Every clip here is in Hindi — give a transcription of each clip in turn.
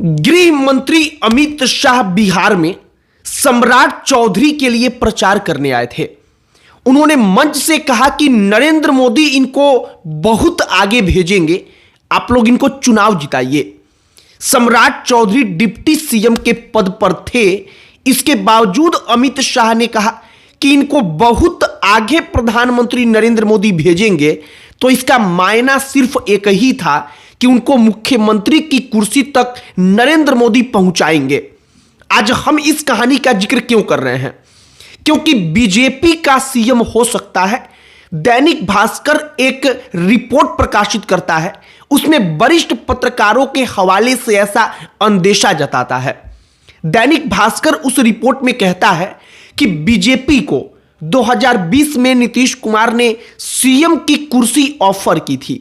गृह मंत्री अमित शाह बिहार में सम्राट चौधरी के लिए प्रचार करने आए थे। उन्होंने मंच से कहा कि नरेंद्र मोदी इनको बहुत आगे भेजेंगे, आप लोग इनको चुनाव जिताइए। सम्राट चौधरी डिप्टी सीएम के पद पर थे, इसके बावजूद अमित शाह ने कहा कि इनको बहुत आगे प्रधानमंत्री नरेंद्र मोदी भेजेंगे। तो इसका मायना सिर्फ एक ही था कि उनको मुख्यमंत्री की कुर्सी तक नरेंद्र मोदी पहुंचाएंगे। आज हम इस कहानी का जिक्र क्यों कर रहे हैं? क्योंकि बीजेपी का सीएम हो सकता है। दैनिक भास्कर एक रिपोर्ट प्रकाशित करता है, उसमें वरिष्ठ पत्रकारों के हवाले से ऐसा अंदेशा जताता है। दैनिक भास्कर उस रिपोर्ट में कहता है कि बीजेपी को 2020 में नीतीश कुमार ने सीएम की कुर्सी ऑफर की थी।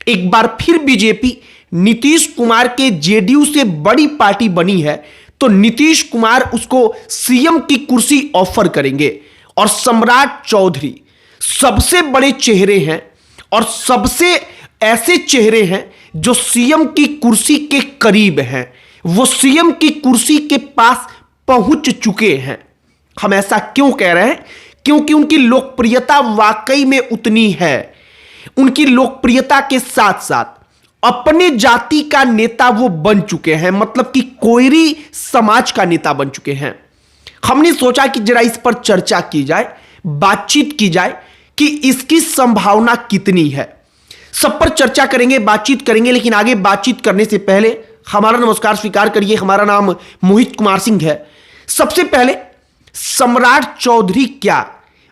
एक बार फिर बीजेपी नीतीश कुमार के जेडीयू से बड़ी पार्टी बनी है, तो नीतीश कुमार उसको सीएम की कुर्सी ऑफर करेंगे। और सम्राट चौधरी सबसे बड़े चेहरे हैं और सबसे ऐसे चेहरे हैं जो सीएम की कुर्सी के करीब हैं, वो सीएम की कुर्सी के पास पहुंच चुके हैं। हम ऐसा क्यों कह रहे हैं? क्योंकि उनकी लोकप्रियता वाकई में उतनी है। उनकी लोकप्रियता के साथ साथ अपने जाति का नेता वो बन चुके हैं, मतलब कि कोयरी समाज का नेता बन चुके हैं। हमने सोचा कि जरा इस पर चर्चा की जाए, बातचीत की जाए कि इसकी संभावना कितनी है। सब पर चर्चा करेंगे, बातचीत करेंगे, लेकिन आगे बातचीत करने से पहले हमारा नमस्कार स्वीकार करिए। हमारा नाम मोहित कुमार सिंह है। सबसे पहले, सम्राट चौधरी क्या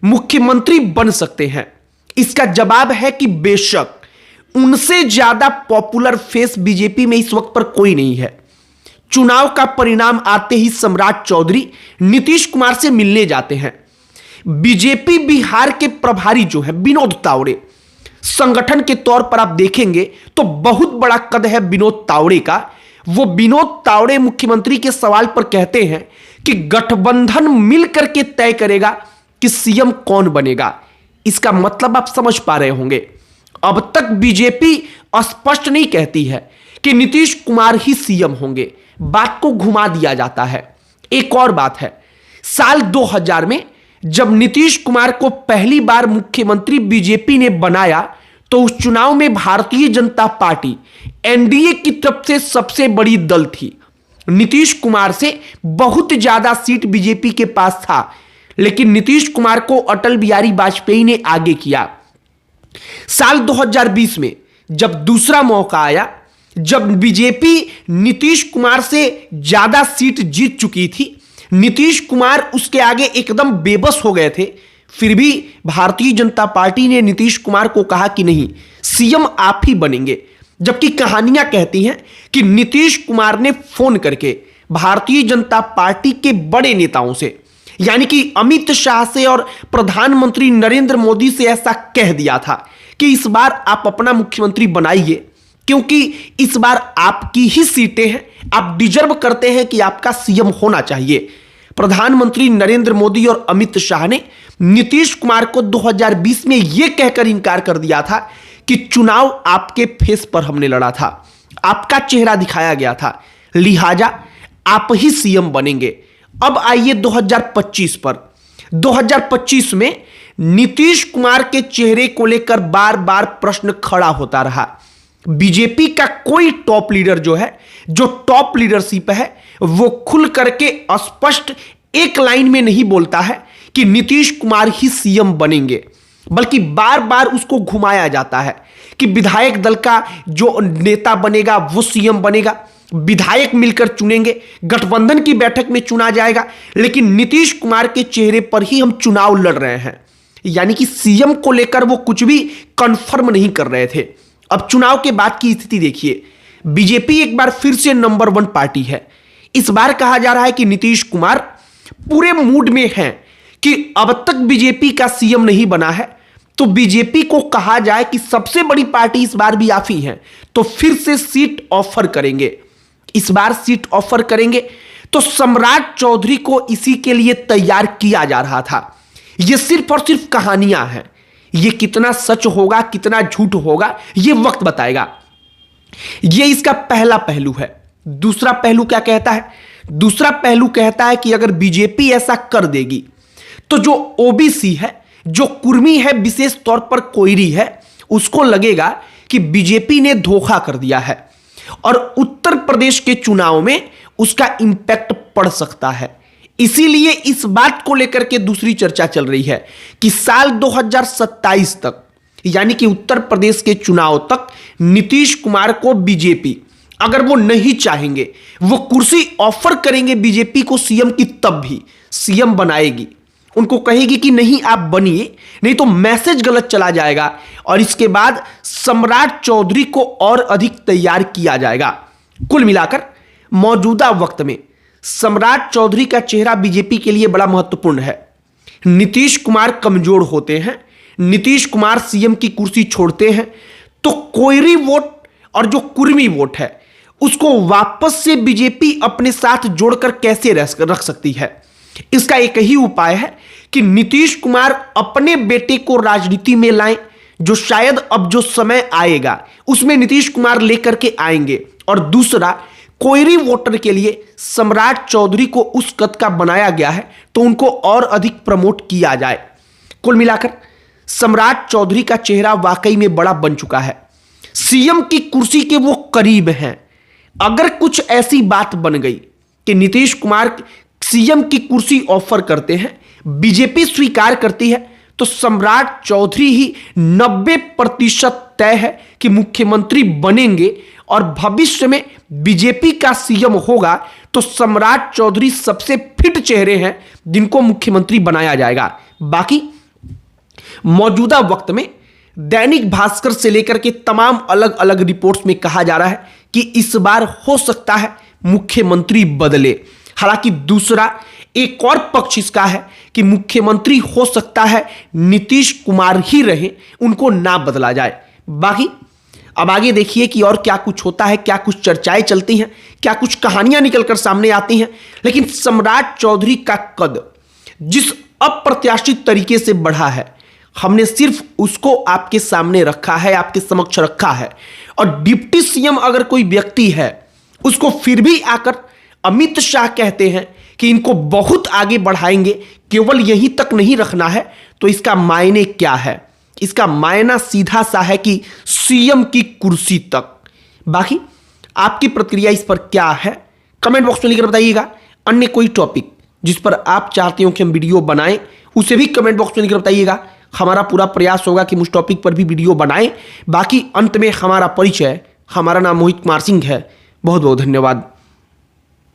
मुख्यमंत्री बन सकते हैं? इसका जवाब है कि बेशक उनसे ज्यादा पॉपुलर फेस बीजेपी में इस वक्त पर कोई नहीं है। चुनाव का परिणाम आते ही सम्राट चौधरी नीतीश कुमार से मिलने जाते हैं। बीजेपी बिहार के प्रभारी जो है विनोद तावड़े, संगठन के तौर पर आप देखेंगे तो बहुत बड़ा कद है विनोद तावड़े का। वो विनोद तावड़े मुख्यमंत्री के सवाल पर कहते हैं कि गठबंधन मिलकर के तय करेगा कि सीएम कौन बनेगा। इसका मतलब आप समझ पा रहे होंगे। अब तक बीजेपी स्पष्ट नहीं कहती है कि नीतीश कुमार ही सीएम होंगे, बात को घुमा दिया जाता है। एक और बात है, साल 2000 में जब नीतीश कुमार को पहली बार मुख्यमंत्री बीजेपी ने बनाया, तो उस चुनाव में भारतीय जनता पार्टी एनडीए की तरफ से सबसे बड़ी दल थी। नीतीश कुमार से बहुत ज्यादा सीट बीजेपी के पास था, लेकिन नीतीश कुमार को अटल बिहारी वाजपेयी ने आगे किया। साल 2020 में जब दूसरा मौका आया, जब बीजेपी नीतीश कुमार से ज्यादा सीट जीत चुकी थी, नीतीश कुमार उसके आगे एकदम बेबस हो गए थे, फिर भी भारतीय जनता पार्टी ने नीतीश कुमार को कहा कि नहीं, सीएम आप ही बनेंगे। जबकि कहानियां कहती हैं कि नीतीश कुमार ने फोन करके भारतीय जनता पार्टी के बड़े नेताओं से, यानी कि अमित शाह से और प्रधानमंत्री नरेंद्र मोदी से ऐसा कह दिया था कि इस बार आप अपना मुख्यमंत्री बनाइए, क्योंकि इस बार आपकी ही सीटें हैं, आप डिजर्व करते हैं कि आपका सीएम होना चाहिए। प्रधानमंत्री नरेंद्र मोदी और अमित शाह ने नीतीश कुमार को 2020 में यह कहकर इनकार कर दिया था कि चुनाव आपके फेस पर हमने लड़ा था, आपका चेहरा दिखाया गया था, लिहाजा आप ही सीएम बनेंगे। अब आइए 2025 पर। 2025 में नीतीश कुमार के चेहरे को लेकर बार बार प्रश्न खड़ा होता रहा। बीजेपी का कोई टॉप लीडर जो है, जो टॉप लीडरशिप है, वो खुल करके स्पष्ट एक लाइन में नहीं बोलता है कि नीतीश कुमार ही सीएम बनेंगे, बल्कि बार बार उसको घुमाया जाता है कि विधायक दल का जो नेता बनेगा वो सीएम बनेगा, विधायक मिलकर चुनेंगे, गठबंधन की बैठक में चुना जाएगा, लेकिन नीतीश कुमार के चेहरे पर ही हम चुनाव लड़ रहे हैं। यानी कि सीएम को लेकर वो कुछ भी कंफर्म नहीं कर रहे थे। अब चुनाव के बाद की स्थिति देखिए, बीजेपी एक बार फिर से नंबर 1 पार्टी है। इस बार कहा जा रहा है कि नीतीश कुमार पूरे मूड में हैं कि अब तक बीजेपी का सीएम नहीं बना है, तो बीजेपी को कहा जाए कि सबसे बड़ी पार्टी इस बार भी आप ही हैं, तो फिर से सीट ऑफर करेंगे। इस बार सीट ऑफर करेंगे, तो सम्राट चौधरी को इसी के लिए तैयार किया जा रहा था। यह सिर्फ और सिर्फ कहानियां हैं, यह कितना सच होगा कितना झूठ होगा यह वक्त बताएगा। यह इसका पहला पहलू है। दूसरा पहलू क्या कहता है? दूसरा पहलू कहता है कि अगर बीजेपी ऐसा कर देगी तो जो ओबीसी है, जो कुर्मी है, विशेष तौर पर कोयरी है, उसको लगेगा कि बीजेपी ने धोखा कर दिया है और उत्तर प्रदेश के चुनाव में उसका इंपैक्ट पड़ सकता है। इसीलिए इस बात को लेकर के दूसरी चर्चा चल रही है कि साल 2027 तक, यानी कि उत्तर प्रदेश के चुनाव तक, नीतीश कुमार को बीजेपी, अगर वो नहीं चाहेंगे, वो कुर्सी ऑफर करेंगे बीजेपी को सीएम की, तब भी सीएम बनाएगी। उनको कहेगी कि नहीं आप बनिए, नहीं तो मैसेज गलत चला जाएगा और इसके बाद सम्राट चौधरी को और अधिक तैयार किया जाएगा। कुल मिलाकर मौजूदा वक्त में सम्राट चौधरी का चेहरा बीजेपी के लिए बड़ा महत्वपूर्ण है। नीतीश कुमार कमजोर होते हैं, नीतीश कुमार सीएम की कुर्सी छोड़ते हैं तो कोयरी वोट और जो कुर्मी वोट है उसको वापस से बीजेपी अपने साथ जोड़कर कैसे रख सकती है। इसका एक ही उपाय है कि नीतीश कुमार अपने बेटे को राजनीति में लाएं, जो शायद अब जो समय आएगा उसमें नीतीश कुमार लेकर के आएंगे। और दूसरा, कोयरी वोटर के लिए सम्राट चौधरी को उस कद का बनाया गया है तो उनको और अधिक प्रमोट किया जाए। कुल मिलाकर सम्राट चौधरी का चेहरा वाकई में बड़ा बन चुका है, सीएम की कुर्सी के वो करीब हैं। अगर कुछ ऐसी बात बन गई कि नीतीश कुमार सीएम की कुर्सी ऑफर करते हैं, बीजेपी स्वीकार करती है, तो सम्राट चौधरी ही 90% तय है कि मुख्यमंत्री बनेंगे और भविष्य में बीजेपी का सीएम होगा तो सम्राट चौधरी सबसे फिट चेहरे हैं जिनको मुख्यमंत्री बनाया जाएगा। बाकी मौजूदा वक्त में दैनिक भास्कर से लेकर के तमाम अलग अलग रिपोर्ट्स में कहा जा रहा है कि इस बार हो सकता है मुख्यमंत्री बदले। हालांकि दूसरा एक और पक्ष इसका है कि मुख्यमंत्री हो सकता है नीतीश कुमार ही रहे, उनको ना बदला जाए। बाकी अब आगे देखिए कि और क्या कुछ होता है, क्या कुछ चर्चाएं चलती हैं, क्या कुछ कहानियां निकलकर सामने आती हैं। लेकिन सम्राट चौधरी का कद जिस अप्रत्याशित तरीके से बढ़ा है, हमने सिर्फ उसको आपके सामने रखा है, आपके समक्ष रखा है। और डिप्टी सीएम अगर कोई व्यक्ति है, उसको फिर भी आकर अमित शाह कहते हैं कि इनको बहुत आगे बढ़ाएंगे, केवल यहीं तक नहीं रखना है, तो इसका मायने क्या है? इसका मायना सीधा सा है कि सीएम की कुर्सी तक। बाकी आपकी प्रतिक्रिया इस पर क्या है, कमेंट बॉक्स में लिखकर बताइएगा। अन्य कोई टॉपिक जिस पर आप चाहते हो कि हम वीडियो बनाएं, उसे भी कमेंट बॉक्स में लिखकर बताइएगा। हमारा पूरा प्रयास होगा कि उस टॉपिक पर भी वीडियो बनाएं। बाकी अंत में हमारा परिचय, हमारा नाम मोहित कुमार सिंह है। बहुत बहुत धन्यवाद।